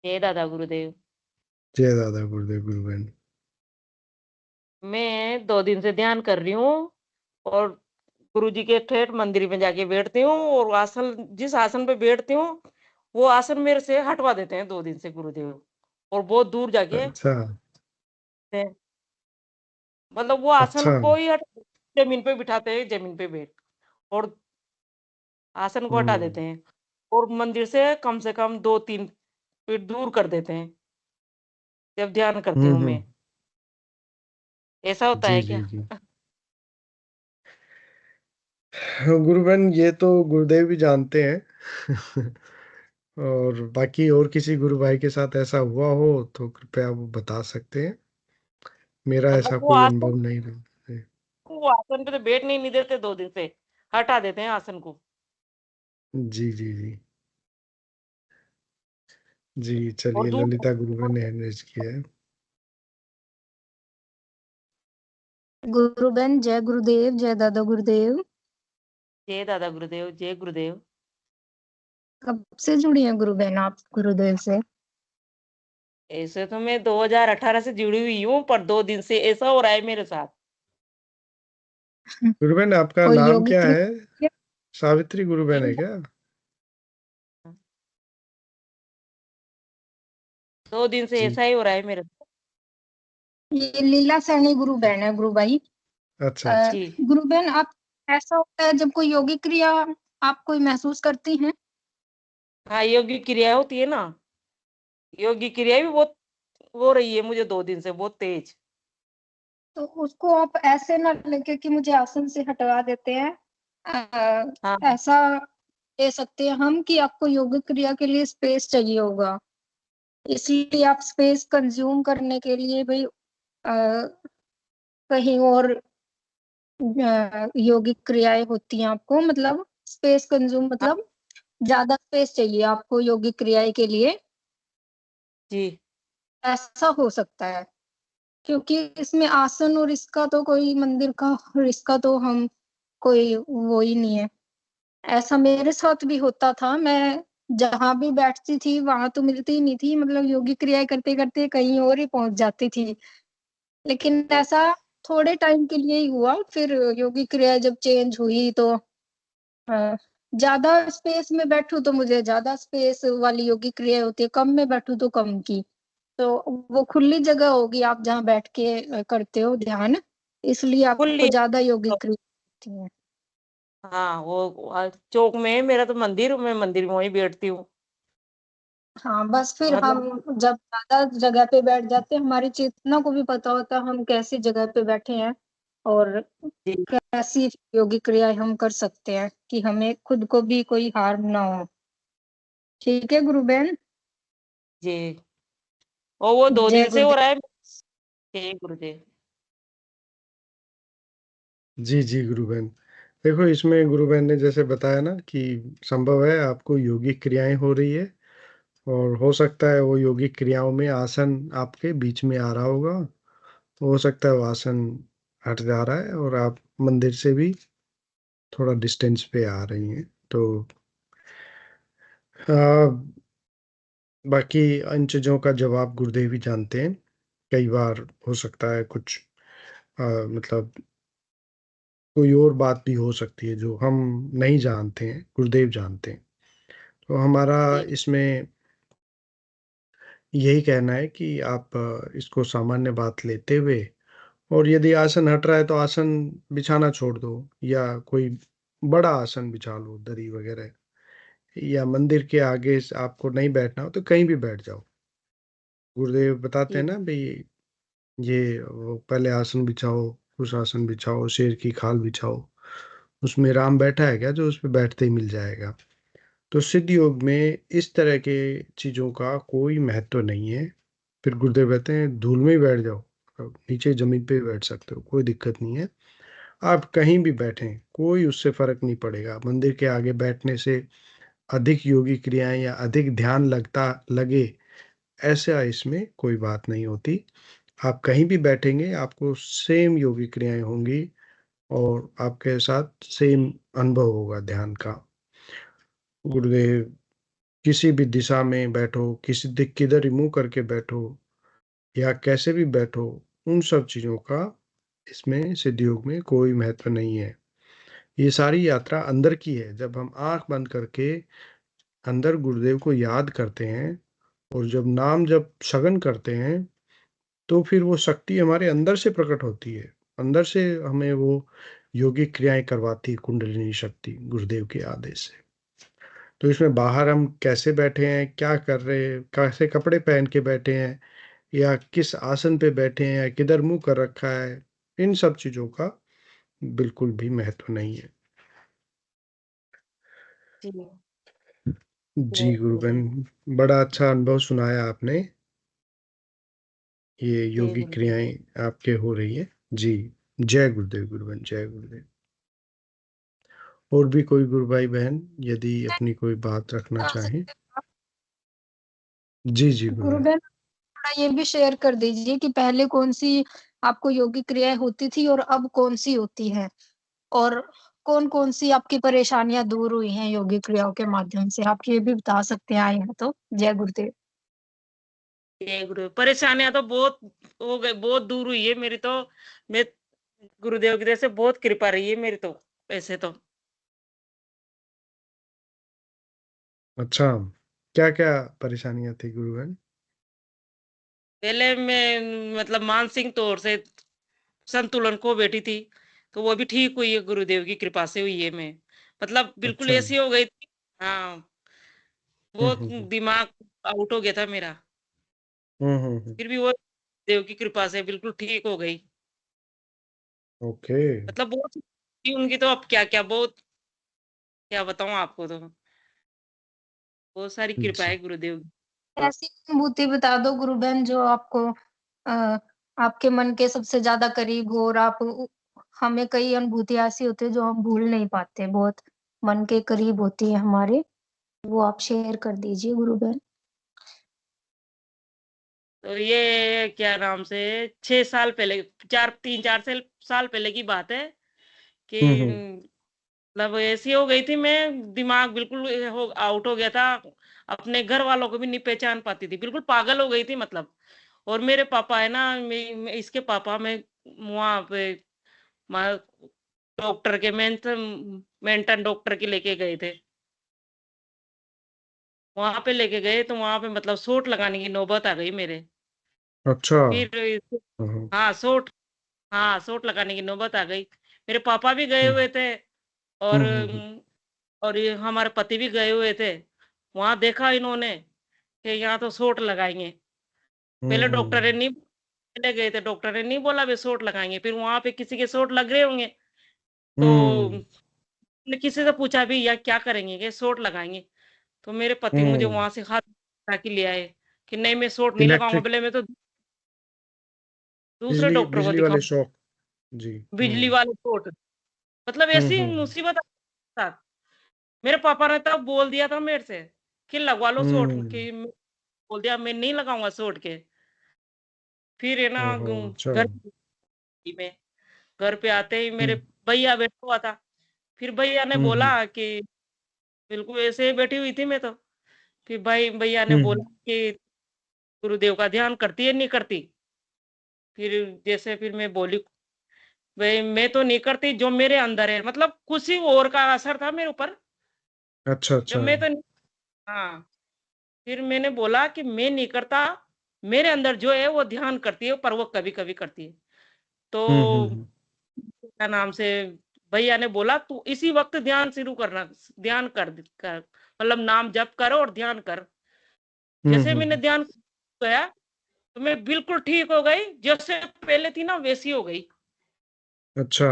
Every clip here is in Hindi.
जय दादा गुरुदेव। जय दादा गुरुदेव गुरुबहन। मैं 2 दिन से ध्यान कर रही हूँ और गुरुजी के ठेठ मंदिर में जाके बैठती हूँ और आसन जिस आसन पे बैठती हूँ वो आसन मेरे से हटवा देते हैं 2 दिन से गुरुदेव। और बहुत दूर जाके अच्छा हैं, मतलब वो आसन अच्छा। को ही जमीन पे बिठाते हैं, जमीन पे बैठ और आसन को हटा हम्म देते हैं और मंदिर से कम 2-3 फीट दूर कर देते हैं जब ध्यान करती हूँ हम्म। मैं। ऐसा होता जी है जी क्या? जी। गुरुबहन ये तो गुरुदेव भी जानते हैं। और बाकी और किसी गुरु भाई के साथ ऐसा हुआ हो तो कृपया वो बता सकते हैं। मेरा मतलब ऐसा कोई अनुभव नहीं रहा है। वो आसन पे तो बैठने ही नहीं देते, 2 दिन से हटा देते हैं आसन को। जी जी जी। जी और चलिए, दूर ललिता गुरुबहन ने मैनेज किया है। गुरुबेन जय गुरुदेव, जय दादा गुरुदेव। जय दादा गुरुदेव, जय गुरुदेव। कब से जुड़ी हैं गुरुबेन आप गुरुदेव से? ऐसे तो मैं 2018 से जुड़ी हुई हूँ, पर 2 दिन से ऐसा हो रहा है मेरे साथ। गुरुबहन आपका कोई नाम योगिक क्या है? क्रिया? सावित्री गुरुबहन है क्या? 2 दिन से जी। ऐसा ही हो रहा है मेरे साथ। ये लीला सैनी गुरुबेन है गुरु भाई। अच्छा अच्छा। जी गुरुबेन आप, ऐसा होता है जब कोई योगिक क्रिया आप कोई महसूस करती हैं हाँ, योगी क्रिया होती है ना। योगी क्रिया भी बहुत हो रही है मुझे 2 दिन से, बहुत तेज। तो उसको आप ऐसे ना लेके कि मुझे आसन से हटवा देते हैं। हाँ ऐसा ले सकते हैं हम कि आपको योगिक क्रिया के लिए स्पेस चाहिए होगा, इसलिए आप स्पेस कंज्यूम करने के लिए भाई कहीं और योगिक क्रियाएं होती हैं आपको, मतलब स्पेस कंज्यूम, हाँ मतलब ज्यादा स्पेस चाहिए आपको योगिक क्रियाएं के लिए। जी ऐसा हो सकता है क्योंकि इसमें आसन और इसका तो कोई मंदिर का और इसका तो हम कोई वो ही नहीं है। ऐसा मेरे साथ भी होता था, मैं जहां भी बैठती थी वहां तो मिलती ही नहीं थी, मतलब योगिक क्रियाएं करते करते कहीं और ही पहुंच जाती थी। लेकिन ऐसा थोड़े टाइम के लिए ही हुआ, फिर योगिक क्रिया जब चेंज हुई तो हाँ, ज्यादा स्पेस में बैठू तो मुझे ज्यादा स्पेस वाली योगिक क्रिया होती है, कम में बैठू तो कम की। तो वो खुली जगह होगी आप जहाँ बैठ के करते हो ध्यान, इसलिए आपको खुली। ज्यादा योगिक क्रिया होती है। हाँ, वो चौक में है मेरा तो मंदिर, मैं मंदिर में वहीं बैठती हूँ। हाँ बस फिर हम मतलब जब ज्यादा जगह पे बैठ जाते हैं, हमारी चेतना को भी पता होता है हम कैसी जगह पे बैठे हैं और जी कैसी योगिक क्रियाएं हम कर सकते हैं कि हमें खुद को भी कोई हार्म ना हो। ठीक है गुरुबेन। जी। और वो दो जय दिन से हो रहा गुरुदेव। है। जय गुरुदेव। जी जी गुरुबहन। देखो, इसमें गुरुबहन ने जैसे बताया ना कि संभव है आपको योगिक क्रियाएं हो रही है, और हो सकता है वो योगिक क्रियाओं में आसन आपके बीच में आ रहा होगा। तो हो सकता है वो आसन हट जा रहा है और आप मंदिर से भी थोड़ा डिस्टेंस पे आ रही हैं। तो आ, बाकी इन चीज़ों का जवाब गुरुदेव ही जानते हैं। कई बार हो सकता है कुछ मतलब कोई और बात भी हो सकती है जो हम नहीं जानते हैं, गुरुदेव जानते हैं। तो हमारा जी इसमें यही कहना है कि आप इसको सामान्य बात लेते हुए, और यदि आसन हट रहा है तो आसन बिछाना छोड़ दो, या कोई बड़ा आसन बिछा लो, दरी वगैरह। या मंदिर के आगे से आपको नहीं बैठना हो तो कहीं भी बैठ जाओ। गुरुदेव बताते हैं जी ना भाई, ये वो पहले आसन बिछाओ, उस आसन बिछाओ, शेर की खाल बिछाओ। उसमें राम बैठा है क्या जो उस पर बैठते ही मिल जाएगा? तो सिद्ध योग में इस तरह के चीजों का कोई महत्व नहीं है। फिर गुरुदेव कहते हैं धूल में ही बैठ जाओ, अब नीचे जमीन पे भी बैठ सकते हो, कोई दिक्कत नहीं है। आप कहीं भी बैठें, कोई उससे फर्क नहीं पड़ेगा। मंदिर के आगे बैठने से अधिक योगी क्रियाएं या अधिक ध्यान लगता लगे, ऐसा इसमें कोई बात नहीं होती। आप कहीं भी बैठेंगे आपको सेम योगी क्रियाएं होंगी, और आपके साथ सेम अनुभव होगा ध्यान का। गुरुदेव किसी भी दिशा में बैठो, किसी दिक किधर मुँह करके बैठो या कैसे भी बैठो, उन सब चीज़ों का इसमें सिद्ध योग में कोई महत्व नहीं है। ये सारी यात्रा अंदर की है। जब हम आँख बंद करके अंदर गुरुदेव को याद करते हैं और जब सघन करते हैं, तो फिर वो शक्ति हमारे अंदर से प्रकट होती है। अंदर से हमें वो योगिक क्रियाएँ करवाती है कुंडलिनी शक्ति गुरुदेव के आदेश से। तो इसमें बाहर हम कैसे बैठे हैं, क्या कर रहे हैं, कैसे कपड़े पहन के बैठे हैं या किस आसन पे बैठे हैं या किधर मुँह कर रखा है, इन सब चीज़ों का बिल्कुल भी महत्व नहीं है। जी, जी, जय गुरुदेव। गुरुबहन, बड़ा अच्छा अनुभव सुनाया आपने। ये जय योगिक गुरुदेव। क्रियाएँ आपके हो रही है। जी, जय गुरुदेव गुरुबहन, जय गुरुदेव। और भी कोई गुरु भाई बहन यदि अपनी कोई बात रखना बता चाहें? सकते हैं आप? जी, जी, गुरुबहन। गुरुबहन थोड़ा ये भी शेयर कर दीजिए कि पहले कौन-सी आपको योगिक क्रियाएँ होती थी और अब कौन-सी होती हैं? और कौन-कौन सी आपकी परेशानियाँ दूर हुई हैं योगिक क्रियाओं के माध्यम से? आप ये भी बता सकते हैं आए हैं तो? जय गुरुदेव। जय गुरुदेव। परेशानियां तो बहुत हो गई, बहुत दूर हुई है मेरी तो। मैं गुरुदेव की तरफ से बहुत कृपा रही है मेरी तो, ऐसे तो। अच्छा, क्या-क्या परेशानियाँ थी गुरुबहन? पहले मैं मतलब मानसिक तौर से संतुलन खो बैठी थी, तो वो भी ठीक हुई है, गुरुदेव की कृपा से हुई है। मैं मतलब बिल्कुल अच्छा। ऐसी हो गई थी। हाँ, हुँ, बहुत हुँ, हुँ। दिमाग आउट हो गया था मेरा। हुँ, हुँ, हुँ। फिर भी वो देव की कृपा से बिल्कुल ठीक हो गई। ओके। मतलब बहुत उनकी तो अब क्या-क्या बहुत क्या बताऊँ आपको तो। बहुत सारी कृपा जी। है गुरुदेव की। ऐसी अनुभूति बता दो गुरुबहन जो आपको अ, आपके मन के सबसे ज़्यादा करीब हो और आप उ हमें कई अनुभूतियाँ ऐसी होती है जो हम भूल नहीं पाते, बहुत मन के करीब होती है हमारे, वो आप शेयर कर दीजिए गुरुबहन। तो ये क्या नाम से 6 साल पहले 4 3-4 साल पहले की बात है कि हुँ, हुँ। मतलब ऐसी हो गई थी मैं, दिमाग बिल्कुल हो आउट हो गया था। अपने घर वालों को भी नहीं पहचान पाती थी, बिल्कुल पागल हो गई थी मतलब। और मेरे पापा है ना, मैं इसके पापा मैं वहाँ पे म डॉक्टर के मेंटल डॉक्टर के लेके गए थे। वहाँ पे लेके गए तो वहाँ पे मतलब शॉट लगाने की नौबत आ गई मेरे। अच्छा। फिर हाँ, हाँ। हाँ, शॉट लगाने की नौबत आ गई। मेरे पापा भी गए हुँ, हुए थे और हुँ, हुँ, हुँ। और ये हमारे पति भी गए हुए थे। वहाँ देखा इन्होंने कि यहाँ तो शॉट लगाएँगे। हुँ, पहले हुँ। डॉक्टर ने नहीं पहले गए थे, डॉक्टर ने नहीं बोला वे शॉट लगाएँगे। फिर वहाँ पे किसी के शॉट लग रहे होंगे, तो हुँ, ने किसी से पूछा भी या क्या करेंगे? कि शॉट लगाएँगे। तो मेरे पति मुझे हुँ। वहाँ से हाथ उठा के ले आए कि नहीं मैं शॉट नहीं लगाऊँगा, इलेक्ट्रिक बोले मैं तो दूसरे बिजली डॉक्टर को बिजली वाले दिखाऊँ, शॉक। जी। बिजली हुँ। वाले शॉट। मतलब हुँ, ऐसी हुँ। मुसीबत साथ। मेरे पापा ने तब बोल दिया था मेरे से कि लगवा लो शॉट हुँ। कि बोल दिया मैं नहीं लगाऊँगा शॉट के। फिर है ना ओहो! अच्छा। घर में घर पे आते ही हुँ। मेरे भैया बैठा हुआ था। फिर भैया ने हुँ, बोला हुँ। कि बिल्कुल ऐसे ही बैठी हुई थी मैं तो। फिर भैया ने हुँ, हुँ। बोला कि गुरुदेव का ध्यान करती है नहीं करती? फिर जैसे फिर मैं बोली भई मैं तो नहीं करती, जो मेरे अंदर है मतलब किसी और का असर था मेरे ऊपर। अच्छा, जब अच्छा। मैं तो नहीं हाँ, फिर मैंने बोला कि मैं नहीं करता, मेरे अंदर जो है वो ध्यान करती है पर वो कभी-कभी करती है। हुँ, हुँ, तो हुँ। क्या नाम से भैया ने बोला तू इसी वक़्त ध्यान शुरू करना, ध्यान कर मतलब नाम जप कर और ध्यान कर। हुँ, जैसे हुँ, मैंने हुँ। ध्यान किया, तो मैं बिल्कुल ठीक हो गई, जैसे पहले थी ना वैसी हो गई। अच्छा।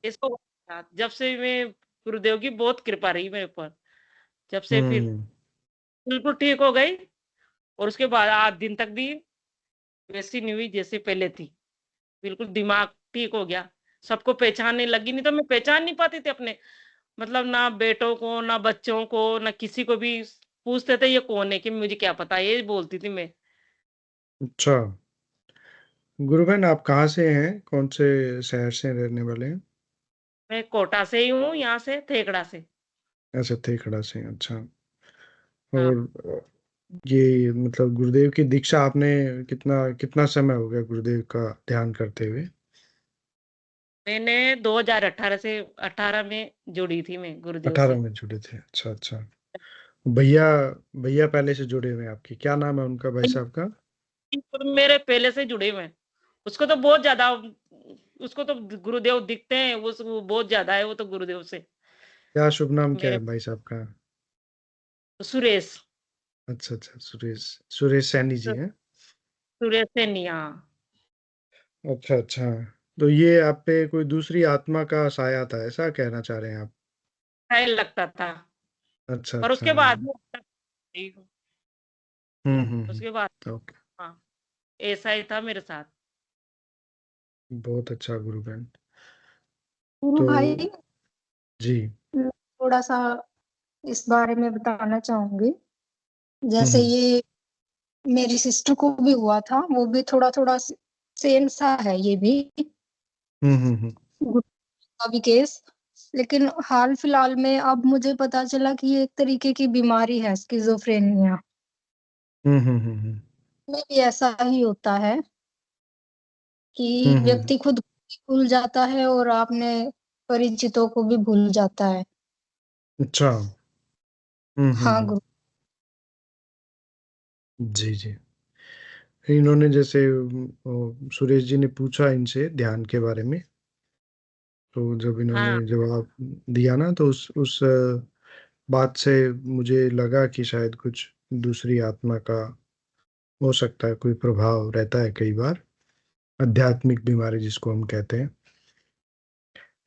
इसको जब से मैं गुरुदेव की बहुत कृपा रही मेरे ऊपर। जब से फिर हुँ। बिल्कुल ठीक हो गई और उसके बाद आज दिन तक भी वैसी नहीं हुई जैसे पहले थी। बिल्कुल दिमाग ठीक हो गया। सबको पहचानने लगी, नहीं तो मैं पहचान नहीं पाती थी अपने मतलब ना बेटों को, ना बच्चों को, ना किसी को भी पूछते थे ये कौन है? कि मुझे क्या पता, ये बोलती थी मैं। अच्छा। गुरुबहन आप कहाँ से हैं? कौन से शहर से रहने वाले हैं? मैं कोटा से ही हूँ, यहाँ से थेगड़ा से। अच्छा, थेखड़ा से, अच्छा। हाँ। और ये मतलब गुरुदेव की दीक्षा आपने कितना कितना समय हो गया गुरुदेव का ध्यान करते हुए? मैंने 2018 से 18 में जुड़ी थी मैं गुरुदेव 18 से। में जुड़े थे, अच्छा अच्छा। भैया भैया पहले से जुड़े हुए हैं आपके, क्या नाम है उनका भाई साहब का? मेरे पहले से जुड़े हुए हैं। उसको तो बहुत ज्यादा, उसको तो गुरुदेव दिखते हैं, वो बहुत ज्यादा है वो तो गुरुदेव से। क्या शुभ नाम क्या मेरे है भाई साहब का? सुरेश, अच्छा अच्छा, सुरेश, सुरेश सैनी जी हैं। सुरेश सेनिया। अच्छा अच्छा। तो ये आप पे कोई दूसरी आत्मा का साया था, ऐसा कहना चाह रहे हैं आप? टाइम लगता था, अच्छा पर अच्छा। उसके बाद में उसके बाद, ओके। हाँ, ऐसा ही था मेरे साथ। बहुत अच्छा गुरु बहन। गुरु तो भाई, जी। मैं थोड़ा सा इस बारे में बताना चाहूंगी। हम्म जैसे हम्म ये मेरी सिस्टर को भी हुआ था, वो भी थोड़ा थोड़ा सेम सा है ये भी, हम्म। गुरु का भी केस। लेकिन हाल फिलहाल में अब मुझे पता चला कि ये एक तरीके की बीमारी है, स्किज़ोफ्रेनिया। हम्म। में भी ऐसा ही होता है कि हम्म। व्यक्ति खुद भूल जाता है और अपने परिचितों को भी भूल जाता है। अच्छा। हाँ गुरु। जी जी। इन्होंने जैसे सुरेश जी ने पूछा इनसे ध्यान के बारे में, तो जब इन्होंने हाँ, जवाब दिया ना, तो उस बात से मुझे लगा कि शायद कुछ दूसरी आत्मा का हो सकता है, कोई प्रभाव रहता है कई बार, आध्यात्मिक बीमारी जिसको हम कहते हैं।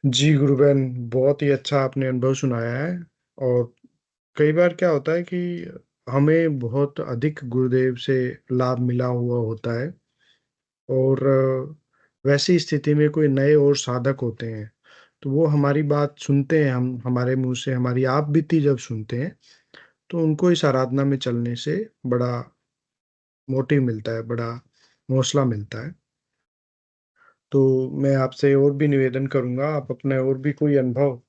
जी गुरुबहन, बहुत ही अच्छा आपने अनुभव सुनाया है। और कई बार क्या होता है कि हमें बहुत अधिक गुरुदेव से लाभ मिला हुआ होता है, और वैसी स्थिति में कोई नए और साधक होते हैं, तो वो हमारी बात सुनते हैं, हम हमारे मुंह से हमारी आप बीती जब सुनते हैं, तो उनको इस आराधना में चलने से बड़ा मोटिव मिलता है, बड़ा हौसला मिलता है। तो मैं आपसे और भी निवेदन करूंगा, आप अपने और भी कोई अनुभव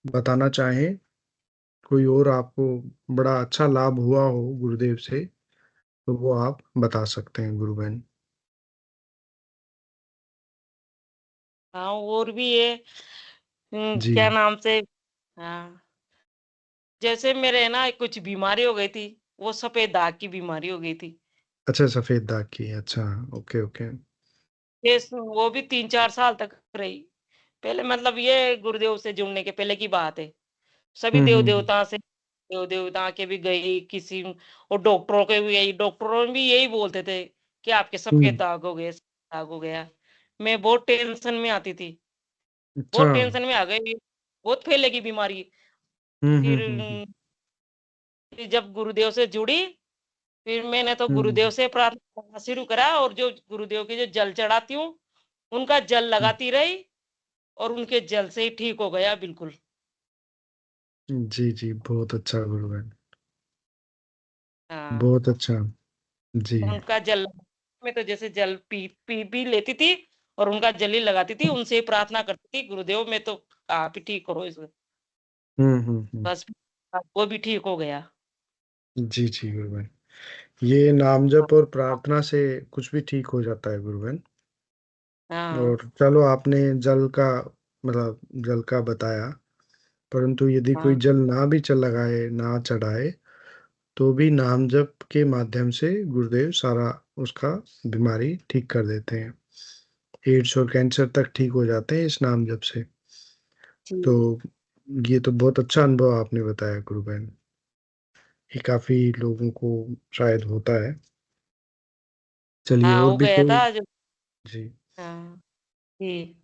बताना चाहें, कोई और आपको बड़ा अच्छा लाभ हुआ हो गुरुदेव से, तो वो आप बता सकते हैं गुरु बहन। हाँ, और भी ये जी। क्या नाम से, हाँ, जैसे मेरे ना कुछ बीमारी हो गई थी, वो सफेद दाग की बीमारी हो गई थी। अच्छा, सफेद दाग की, अच्छा। Okay okay. वो भी 3-4 साल तक रही। पहले मतलब ये गुरुदेव से जुड़ने के पहले की बात है। सभी देव हम्म। देवता से, देव देवता के भी गई किसी, और डॉक्टरों के भी गई, डॉक्टरों भी यही बोलते थे कि आपके सफेद हम्म। दाग हो गए, सफेद दाग हो गया। मैं बहुत टेंशन में आती थी, अच्छा। बहुत टेंशन में आ गई, बहुत फैलेगी बीमारी। फिर हम्म। फिर जब गुरुदेव से जुड़ी, फिर मैंने तो हम्म गुरुदेव से प्रार्थना करना शुरू करा, और जो गुरुदेव के जो जल चढ़ाती हूँ, उनका जल लगाती रही, और उनके जल से ही ठीक हो गया बिल्कुल। जी जी, बहुत अच्छा गुरु बहन, हाँ, बहुत अच्छा। जी। उनका जल मैं तो जैसे जल पी पी पी लेती थी, और उनका जल ही लगाती थी, उनसे ही प्रार्थना करती थी, गुरुदेव मैं तो आप ही ठीक करो इसको। हम्म। बस वो भी ठीक हो गया। जी जी गुरु बहन, ये नाम जप और प्रार्थना से कुछ भी ठीक हो जाता है गुरु बहन। हाँ, और चलो, आपने जल का मतलब जल का बताया, परंतु यदि कोई हाँ, जल ना भी चल लगाए, ना चढ़ाए, तो भी नाम जप के माध्यम से गुरुदेव सारा उसका बीमारी ठीक कर देते हैं। एड्स और कैंसर तक ठीक हो जाते हैं इस नाम जप से। तो जी, ये तो बहुत अच्छा अनुभव आपने बताया गुरु बहन, ये काफी लोगों को शायद होता है। चलिए, हाँ, और हो भी गया कोई? था जो, जी। हाँ, जी,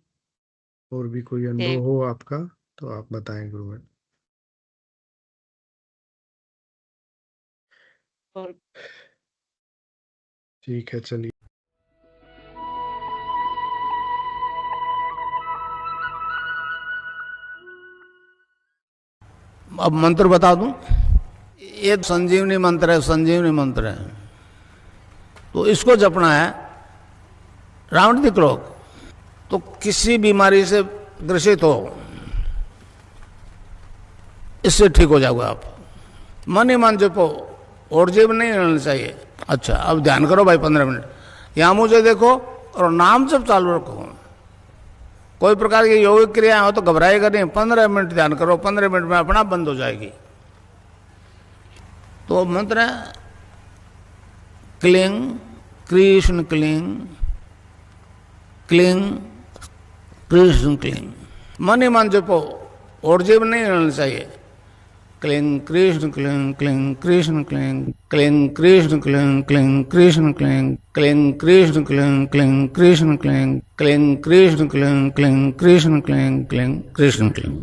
और भी कोई अनुभव ठीक। हो आपका, तो आप बताएं गुरु बहन। और ठीक है, चलिए। अब मंत्र बता दूं। ये संजीवनी मंत्र है, संजीवनी मंत्र है। तो इसको जपना है राउंड द क्लॉक। तो किसी बीमारी से ग्रसित हो, इससे ठीक हो जाओगे आप। मन ही मन जपो और जीव नहीं रहना चाहिए। अच्छा, अब ध्यान करो भाई 15 मिनट, यहाँ मुझे देखो और नाम जब चालू रखो। कोई प्रकार की योगिक क्रिया हो तो घबराएगा नहीं, 15 मिनट ध्यान करो, 15 मिनट में अपना बंद हो जाएगी। तो मंत्र है cling Krishna cling, cling Krishna cling. मन ही मन जपो और जीव नहीं रहना चाहिए। Cling Krishna cling, cling Krishna cling, cling Krishna cling, cling Krishna cling, cling Krishna cling, cling Krishna cling, cling Krishna cling, cling Krishna cling, cling Krishna cling.